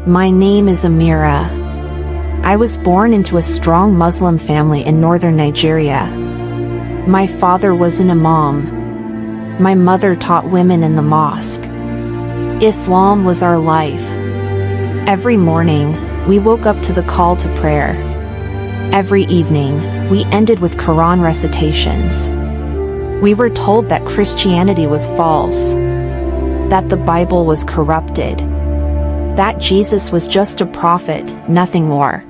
My name is Amirah. I was born into a strong Muslim family in northern Nigeria. My father was an imam. My mother taught women in the mosque. Islam was our life. Every morning, we woke up to the call to prayer. Every evening, we ended with Quran recitations. We were told that Christianity was false, that the Bible was corrupted, that Jesus was just a prophet, nothing more.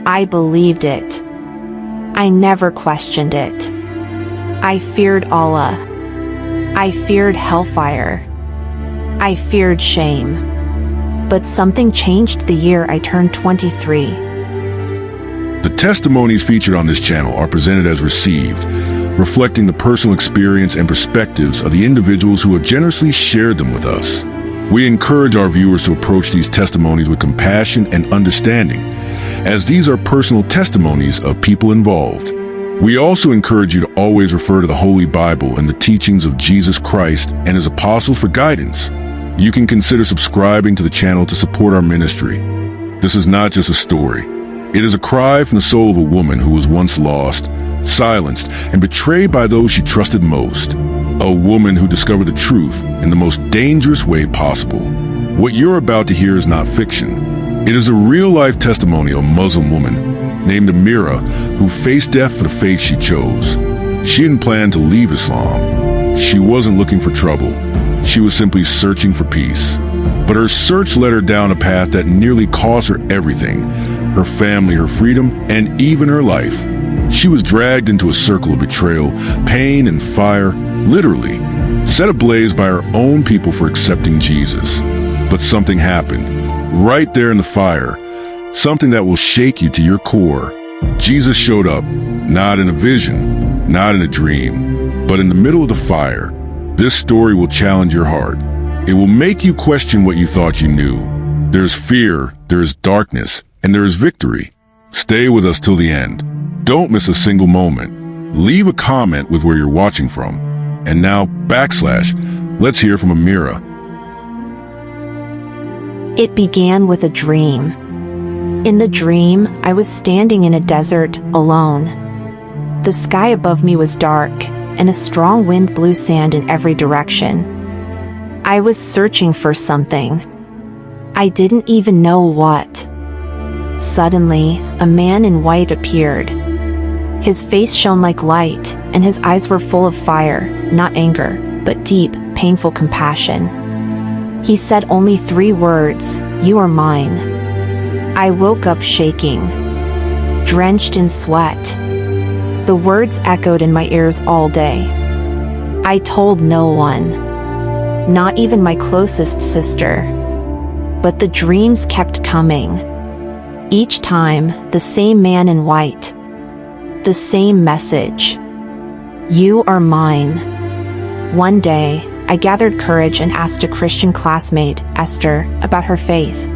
I believed it. I never questioned it. I feared Allah. I feared hellfire. I feared shame. But something changed the year I turned 23. The testimonies featured on this channel are presented as received, reflecting the personal experience and perspectives of the individuals who have generously shared them with us. We encourage our viewers to approach these testimonies with compassion and understanding, as these are personal testimonies of people involved. We also encourage you to always refer to the Holy Bible and the teachings of Jesus Christ and his apostles for guidance. You can consider subscribing to the channel to support our ministry. This is not just a story. It is a cry from the soul of a woman who was once lost, silenced, and betrayed by those she trusted most. A woman who discovered the truth in the most dangerous way possible. What you're about to hear is not fiction. It is a real-life testimony of a Muslim woman named Amirah who faced death for the faith she chose. She didn't plan to leave Islam. She wasn't looking for trouble. She was simply searching for peace. But her search led her down a path that nearly cost her everything: her family, her freedom, and even her life. She was dragged into a circle of betrayal, pain, and fire, literally, set ablaze by her own people for accepting Jesus. But something happened, right there in the fire, something that will shake you to your core. Jesus showed up, not in a vision, not in a dream, but in the middle of the fire. This story will challenge your heart. It will make you question what you thought you knew. There is fear, there is darkness, and there is victory. Stay with us till the end. Don't miss a single moment. Leave a comment with where you're watching from. And now, let's hear from Amirah. It began with a dream. In the dream, I was standing in a desert, alone. The sky above me was dark, and a strong wind blew sand in every direction. I was searching for something. I didn't even know what. Suddenly, a man in white appeared. His face shone like light, and his eyes were full of fire, not anger, but deep, painful compassion. He said only 3 words, "You are mine." I woke up shaking, drenched in sweat. The words echoed in my ears all day. I told no one, not even my closest sister. But the dreams kept coming. Each time, the same man in white. The same message. You are mine. One day, I gathered courage and asked a Christian classmate, Esther, about her faith.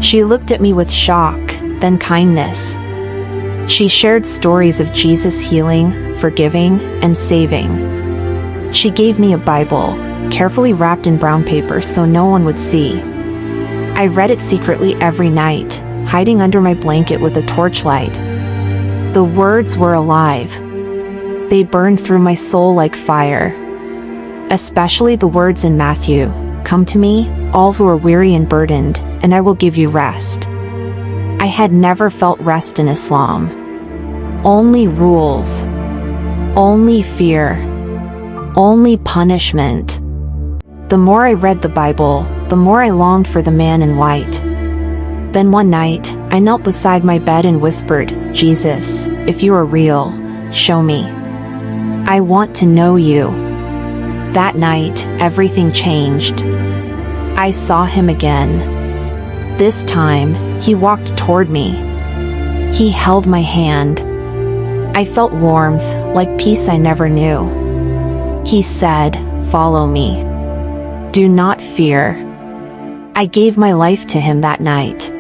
She looked at me with shock, then kindness. She shared stories of Jesus healing, forgiving, and saving. She gave me a Bible, carefully wrapped in brown paper so no one would see. I read it secretly every night, hiding under my blanket with a torchlight. The words were alive. They burned through my soul like fire. Especially the words in Matthew, "Come to me, all who are weary and burdened, and I will give you rest." I had never felt rest in Islam. Only rules. Only fear. Only punishment. The more I read the Bible, the more I longed for the man in white. Then one night, I knelt beside my bed and whispered, "Jesus, if you are real, show me. I want to know you." That night, everything changed. I saw him again. This time, he walked toward me. He held my hand. I felt warmth, like peace I never knew. He said, "Follow me. Do not fear." I gave my life to him that night.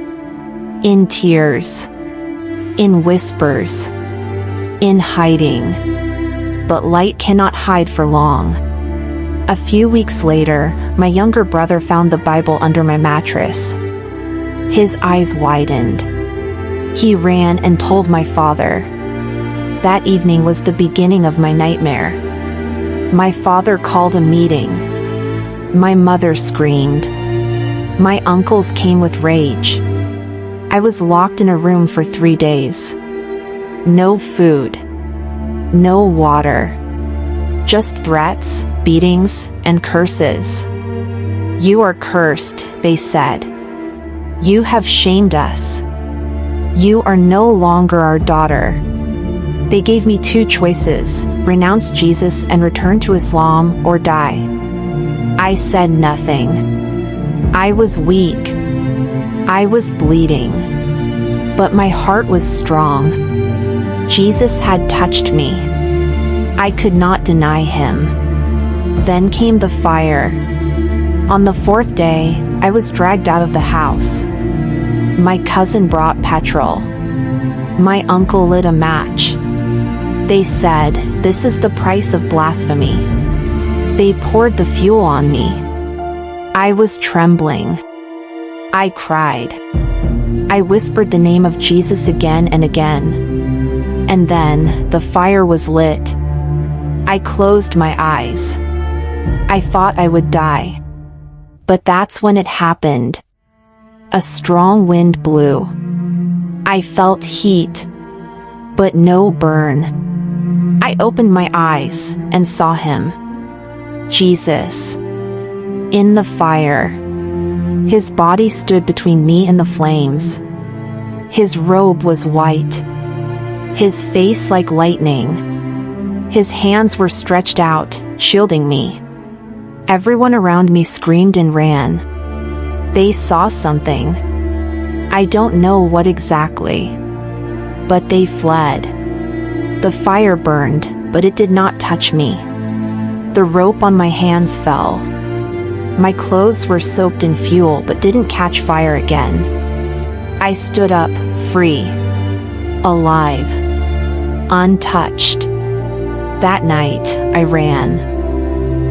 In tears. In whispers. In hiding. But light cannot hide for long. A few weeks later, my younger brother found the Bible under my mattress. His eyes widened. He ran and told my father. That evening was the beginning of my nightmare. My father called a meeting. My mother screamed. My uncles came with rage. I was locked in a room for 3 days. No food. No water. Just threats, beatings, and curses. You are cursed, they said. You have shamed us. You are no longer our daughter. They gave me 2 choices: renounce Jesus and return to Islam, or die. I said nothing. I was weak. I was bleeding. But my heart was strong. Jesus had touched me. I could not deny him. Then came the fire. On the 4th day, I was dragged out of the house. My cousin brought petrol. My uncle lit a match. They said, "This is the price of blasphemy." They poured the fuel on me. I was trembling. I cried. I whispered the name of Jesus again and again. And then, the fire was lit. I closed my eyes. I thought I would die. But that's when it happened. A strong wind blew. I felt heat, but no burn. I opened my eyes and saw him. Jesus. In the fire. His body stood between me and the flames. His robe was white. His face like lightning. His hands were stretched out, shielding me. Everyone around me screamed and ran. They saw something. I don't know what exactly. But they fled. The fire burned, but it did not touch me. The rope on my hands fell. My clothes were soaked in fuel but didn't catch fire again. I stood up, free. Alive. Untouched. That night, I ran.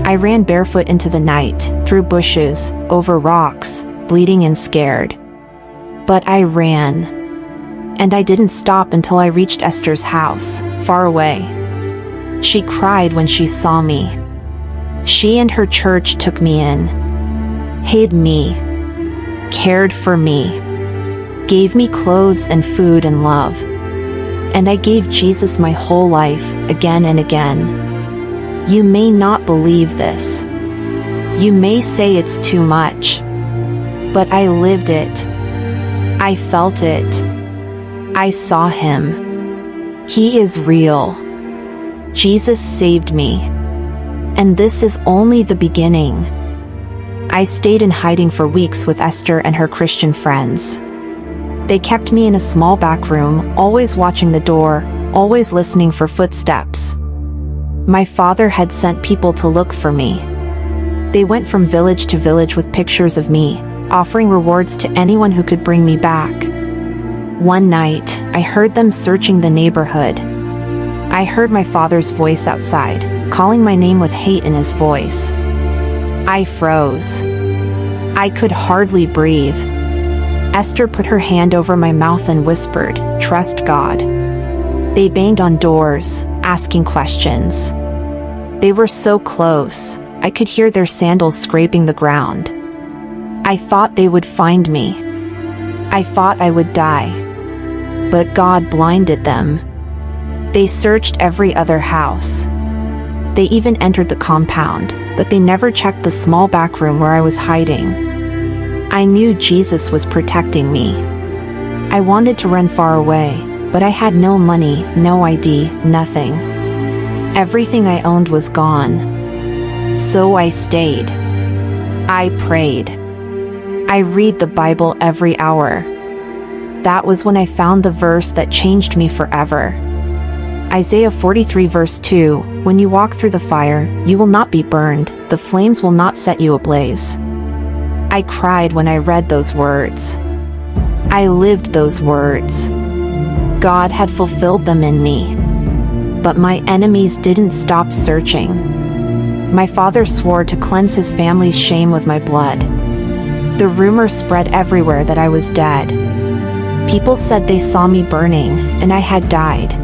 I ran barefoot into the night, through bushes, over rocks, bleeding and scared. But I ran. And I didn't stop until I reached Esther's house, far away. She cried when she saw me. She and her church took me in, hid me, cared for me, gave me clothes and food and love. And I gave Jesus my whole life, again and again. You may not believe this. You may say it's too much. But I lived it. I felt it. I saw him. He is real. Jesus saved me. And this is only the beginning. I stayed in hiding for weeks with Esther and her Christian friends. They kept me in a small back room, always watching the door, always listening for footsteps. My father had sent people to look for me. They went from village to village with pictures of me, offering rewards to anyone who could bring me back. One night, I heard them searching the neighborhood. I heard my father's voice outside, calling my name with hate in his voice. I froze. I could hardly breathe. Esther put her hand over my mouth and whispered, "Trust God." They banged on doors, asking questions. They were so close, I could hear their sandals scraping the ground. I thought they would find me. I thought I would die. But God blinded them. They searched every other house. They even entered the compound, but they never checked the small back room where I was hiding. I knew Jesus was protecting me. I wanted to run far away, but I had no money, no ID, nothing. Everything I owned was gone. So I stayed. I prayed. I read the Bible every hour. That was when I found the verse that changed me forever. Isaiah 43 verse 2, "When you walk through the fire, you will not be burned, the flames will not set you ablaze." I cried when I read those words. I lived those words. God had fulfilled them in me. But my enemies didn't stop searching. My father swore to cleanse his family's shame with my blood. The rumor spread everywhere that I was dead. People said they saw me burning and I had died.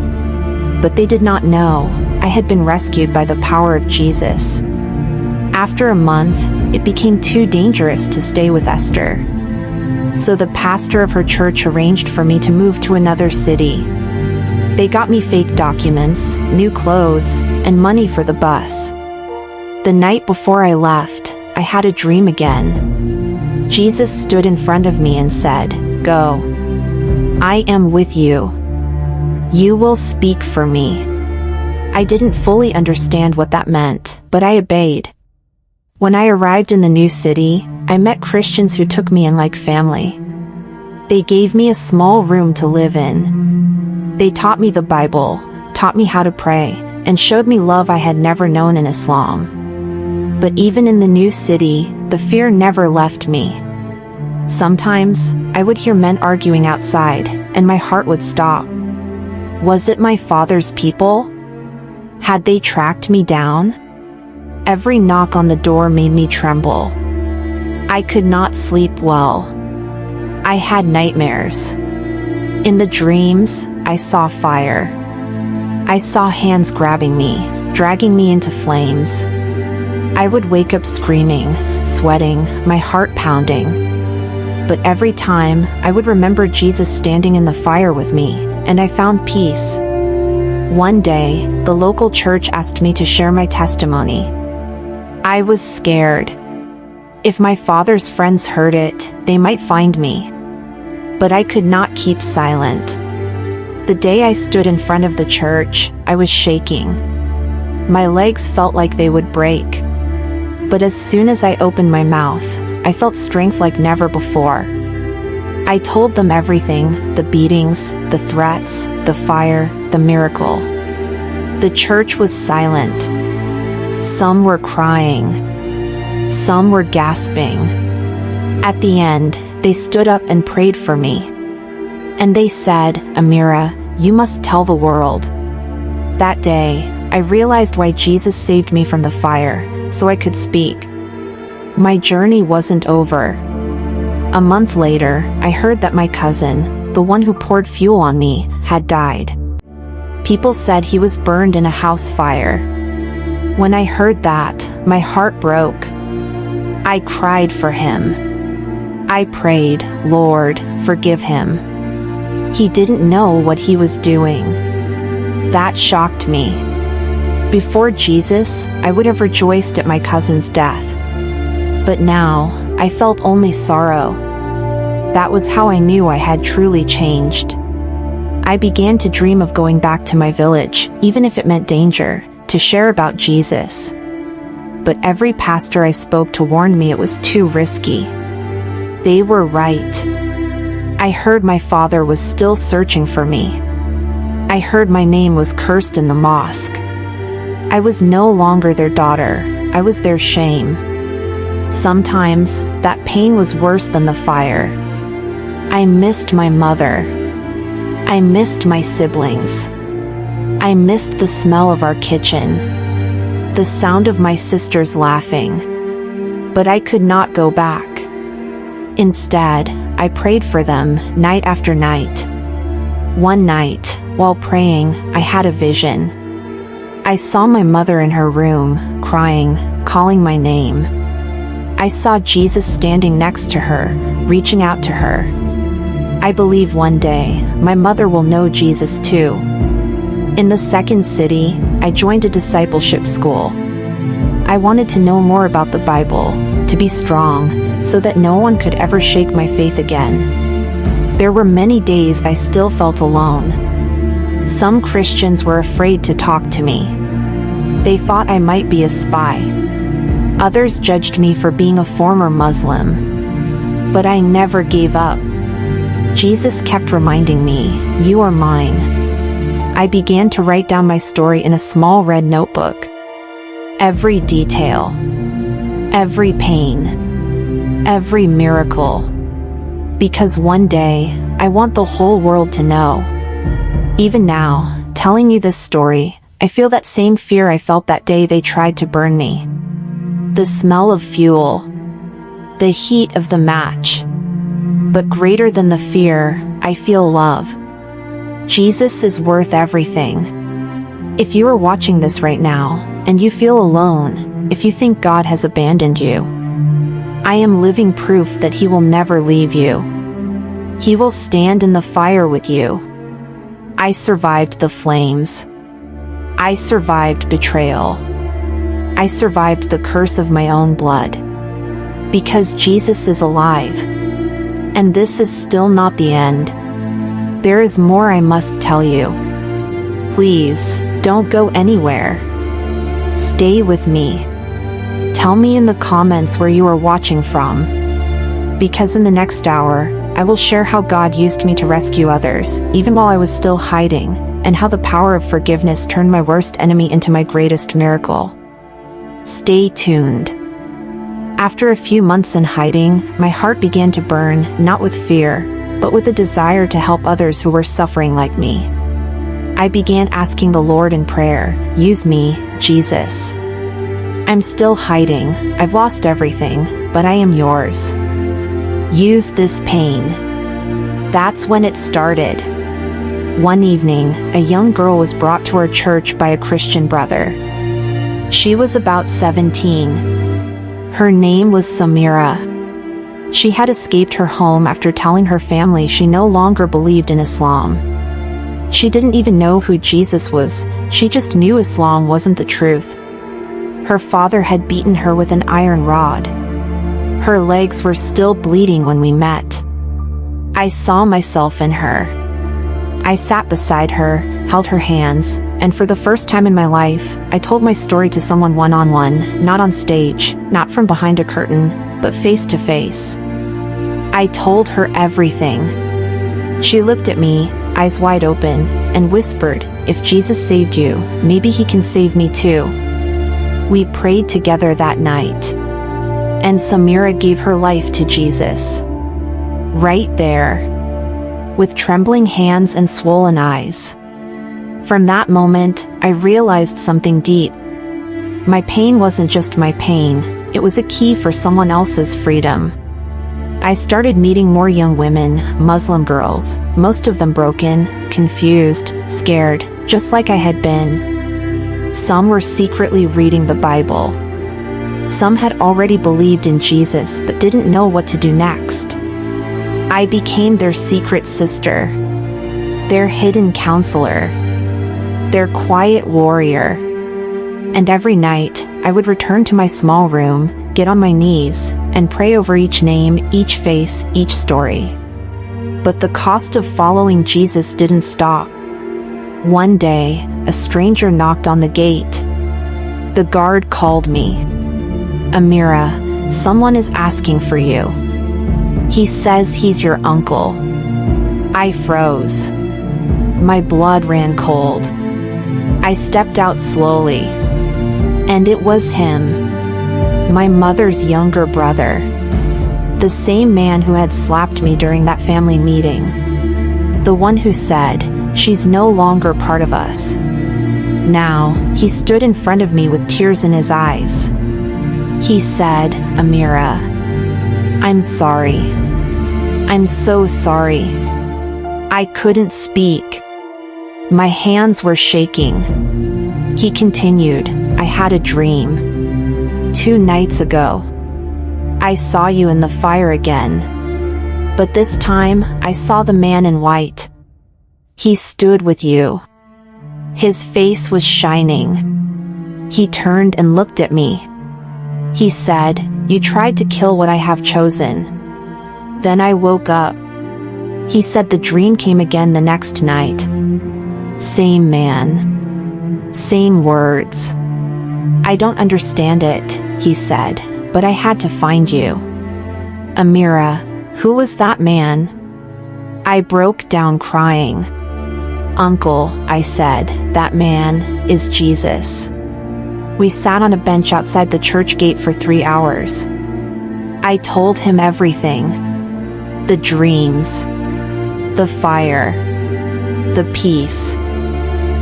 But they did not know I had been rescued by the power of Jesus. After a month, it became too dangerous to stay with Esther. So the pastor of her church arranged for me to move to another city. They got me fake documents, new clothes, and money for the bus. The night before I left, I had a dream again. Jesus stood in front of me and said, "Go. I am with you. You will speak for me." I didn't fully understand what that meant, but I obeyed. When I arrived in the new city, I met Christians who took me in like family. They gave me a small room to live in. They taught me the Bible, taught me how to pray, and showed me love I had never known in Islam. But even in the new city, the fear never left me. Sometimes, I would hear men arguing outside, and my heart would stop. Was it my father's people? Had they tracked me down? Every knock on the door made me tremble. I could not sleep well. I had nightmares. In the dreams, I saw fire. I saw hands grabbing me, dragging me into flames. I would wake up screaming, sweating, my heart pounding. But every time, I would remember Jesus standing in the fire with me, and I found peace. One day, the local church asked me to share my testimony. I was scared. If my father's friends heard it, they might find me. But I could not keep silent. The day I stood in front of the church, I was shaking. My legs felt like they would break. But as soon as I opened my mouth, I felt strength like never before. I told them everything, the beatings, the threats, the fire, the miracle. The church was silent. Some were crying. Some were gasping. At the end, they stood up and prayed for me. And they said, "Amirah, you must tell the world." That day, I realized why Jesus saved me from the fire, so I could speak. My journey wasn't over. A month later, I heard that my cousin, the one who poured fuel on me, had died. People said he was burned in a house fire. When I heard that, my heart broke. I cried for him. I prayed, "Lord, forgive him. He didn't know what he was doing." That shocked me. Before Jesus, I would have rejoiced at my cousin's death. But now, I felt only sorrow. That was how I knew I had truly changed. I began to dream of going back to my village, even if it meant danger, to share about Jesus. But every pastor I spoke to warned me it was too risky. They were right. I heard my father was still searching for me. I heard my name was cursed in the mosque. I was no longer their daughter, I was their shame. Sometimes, that pain was worse than the fire. I missed my mother. I missed my siblings. I missed the smell of our kitchen, the sound of my sisters laughing. But I could not go back. Instead, I prayed for them night after night. One night, while praying, I had a vision. I saw my mother in her room, crying, calling my name. I saw Jesus standing next to her, reaching out to her. I believe one day, my mother will know Jesus too. In the second city, I joined a discipleship school. I wanted to know more about the Bible, to be strong, so that no one could ever shake my faith again. There were many days I still felt alone. Some Christians were afraid to talk to me. They thought I might be a spy. Others judged me for being a former Muslim. But I never gave up. Jesus kept reminding me, "You are mine." I began to write down my story in a small red notebook. Every detail. Every pain. Every miracle. Because one day, I want the whole world to know. Even now, telling you this story, I feel that same fear I felt that day they tried to burn me. The smell of fuel. the heat of the match. But greater than the fear, I feel love. Jesus is worth everything. If you are watching this right now, and you feel alone, if you think God has abandoned you, I am living proof that He will never leave you. He will stand in the fire with you. I survived the flames. I survived betrayal. I survived the curse of my own blood. Because Jesus is alive. And this is still not the end. There is more I must tell you. Please, don't go anywhere. Stay with me. Tell me in the comments where you are watching from. Because in the next hour, I will share how God used me to rescue others, even while I was still hiding, and how the power of forgiveness turned my worst enemy into my greatest miracle. Stay tuned. After a few months in hiding, my heart began to burn, not with fear, but with a desire to help others who were suffering like me. I began asking the Lord in prayer, "Use me, Jesus. I'm still hiding, I've lost everything, but I am yours. Use this pain." That's when it started. One evening, a young girl was brought to our church by a Christian brother. She was about 17. Her name was Amirah. She had escaped her home after telling her family she no longer believed in Islam. She didn't even know who Jesus was, she just knew Islam wasn't the truth. Her father had beaten her with an iron rod. Her legs were still bleeding when we met. I saw myself in her. I sat beside her, held her hands, and for the first time in my life, I told my story to someone one-on-one, not on stage, not from behind a curtain, but face to face. I told her everything. She looked at me, eyes wide open, and whispered, "If Jesus saved you, maybe He can save me too." We prayed together that night. And Amirah gave her life to Jesus. Right there. With trembling hands and swollen eyes. From that moment, I realized something deep. My pain wasn't just my pain, it was a key for someone else's freedom. I started meeting more young women, Muslim girls, most of them broken, confused, scared, just like I had been. Some were secretly reading the Bible. Some had already believed in Jesus but didn't know what to do next. I became their secret sister, their hidden counselor, their quiet warrior. And every night, I would return to my small room, get on my knees, and pray over each name, each face, each story. But the cost of following Jesus didn't stop. One day, a stranger knocked on the gate. The guard called me. "Amirah, someone is asking for you. He says he's your uncle." I froze. My blood ran cold. I stepped out slowly. And it was him. My mother's younger brother. The same man who had slapped me during that family meeting. The one who said, "She's no longer part of us." Now, he stood in front of me with tears in his eyes. He said, "Amirah, I'm sorry. I'm so sorry." I couldn't speak. My hands were shaking. He continued, "I had a dream. 2 nights ago. I saw you in the fire again. But this time, I saw the man in white. He stood with you. His face was shining. He turned and looked at me. He said, 'You tried to kill what I have chosen.' Then I woke up." He said the dream came again the next night. Same man. Same words. "I don't understand it," he said, "but I had to find you." "Amirah, who was that man?" I broke down crying. "Uncle," I said, "that man is Jesus." We sat on a bench outside the church gate for 3 hours. I told him everything. The dreams. The fire. The peace.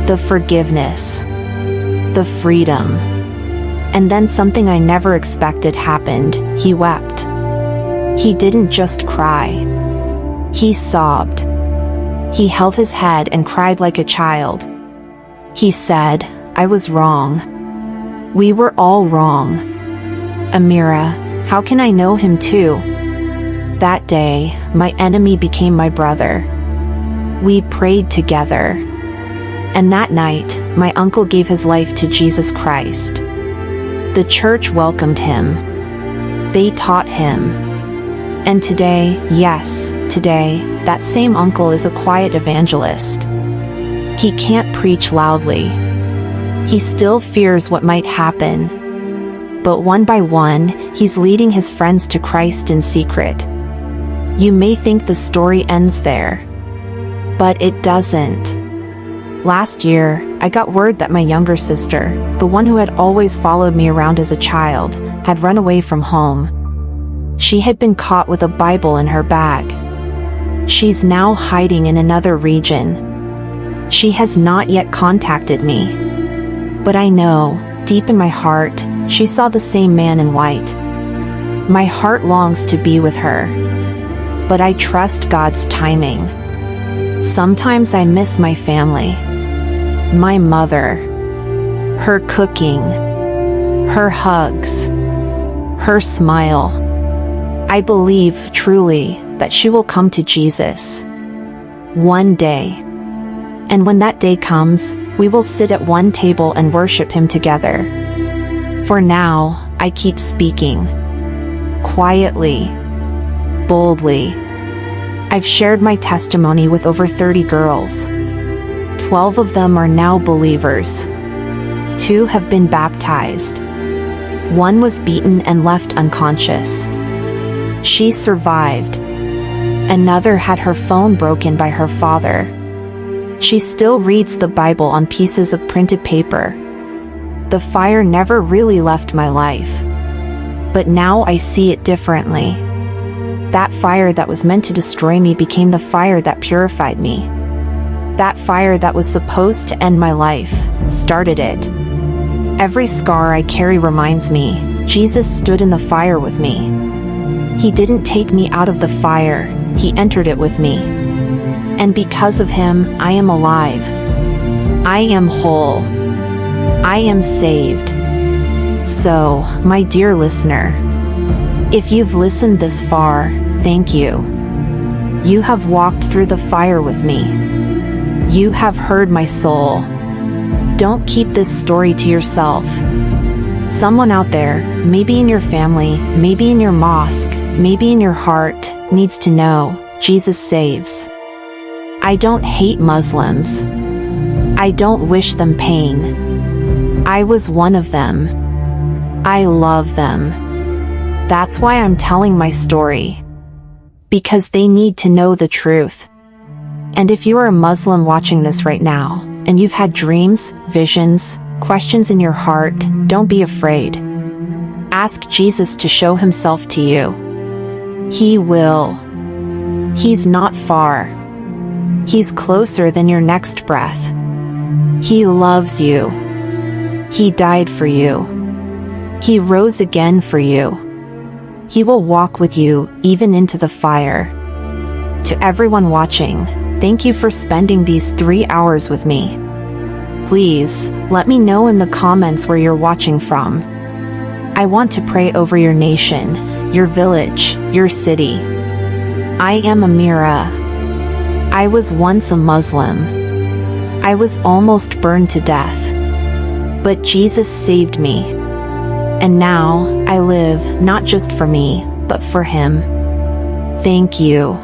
The forgiveness. The freedom. And then something I never expected happened. He wept. He didn't just cry. He sobbed. He held his head and cried like a child. He said, "I was wrong. We were all wrong. Amirah, how can I know him too?" That day, my enemy became my brother. We prayed together. And that night, my uncle gave his life to Jesus Christ. The church welcomed him. They taught him. And today, yes, today, that same uncle is a quiet evangelist. He can't preach loudly. He still fears what might happen. But one by one, he's leading his friends to Christ in secret. You may think the story ends there. But it doesn't. Last year, I got word that my younger sister, the one who had always followed me around as a child, had run away from home. She had been caught with a Bible in her bag. She's now hiding in another region. She has not yet contacted me. But I know, deep in my heart, she saw the same man in white. My heart longs to be with her. But I trust God's timing. Sometimes I miss my family. My mother. Her cooking. Her hugs. Her smile. I believe, truly, that she will come to Jesus. One day. And when that day comes, we will sit at one table and worship Him together. For now, I keep speaking. Quietly. Boldly. I've shared my testimony with over 30 girls. 12 of them are now believers. 2 have been baptized. 1 was beaten and left unconscious. She survived. Another had her phone broken by her father. She still reads the Bible on pieces of printed paper. The fire never really left my life. But now I see it differently. That fire that was meant to destroy me became the fire that purified me. That fire that was supposed to end my life started it. Every scar I carry reminds me, Jesus stood in the fire with me. He didn't take me out of the fire, He entered it with me. And because of Him, I am alive. I am whole. I am saved. So, my dear listener, if you've listened this far, thank you. You have walked through the fire with me. You have heard my soul. Don't keep this story to yourself. Someone out there, maybe in your family, maybe in your mosque, maybe in your heart, needs to know, Jesus saves. I don't hate Muslims. I don't wish them pain. I was one of them. I love them. That's why I'm telling my story. Because they need to know the truth. And if you are a Muslim watching this right now, and you've had dreams, visions, questions in your heart, don't be afraid. Ask Jesus to show Himself to you. He will. He's not far. He's closer than your next breath. He loves you. He died for you. He rose again for you. He will walk with you, even into the fire. To everyone watching, thank you for spending these 3 hours with me. Please, let me know in the comments where you're watching from. I want to pray over your nation, your village, your city. I am Amirah. I was once a Muslim. I was almost burned to death. But Jesus saved me. And now, I live not just for me, but for Him. Thank you.